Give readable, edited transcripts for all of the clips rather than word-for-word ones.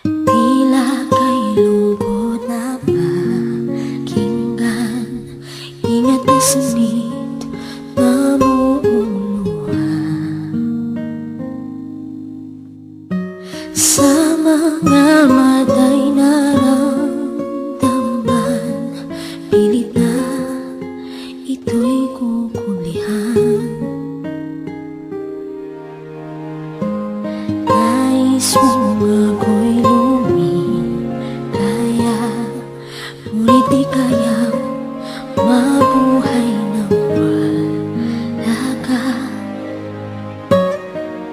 Tila kay lungkot na pakinggan, ingat na sunit na buong luha. Sa mga mata'y naramdaman, pilit na ito'y kukulihan. Nais mong ako'y lumikaya, ngunit di kayang mabuhay nang wala ka.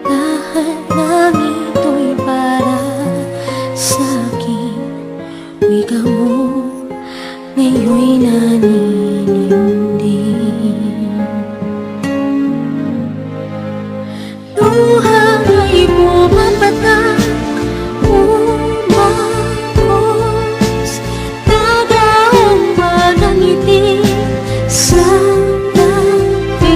Lahat ng ito'y para sa'kin, wika mo ngayon'y nanininding. Luha ay bumapatak, umagos, nagaong manangiti sa tabi.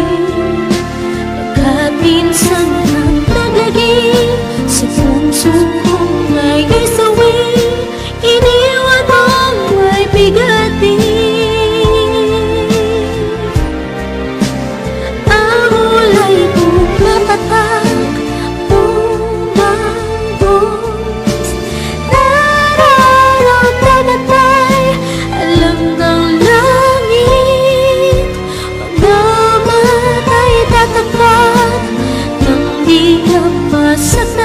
Pagkat minsan ang nagaging sa puso kong may isawi, iniwan mong may bigatin. Ang ulay bumapatak, umagos, nararamdaman ay alam ng langit. Mga mata'y tatapat nang di ka masaktan.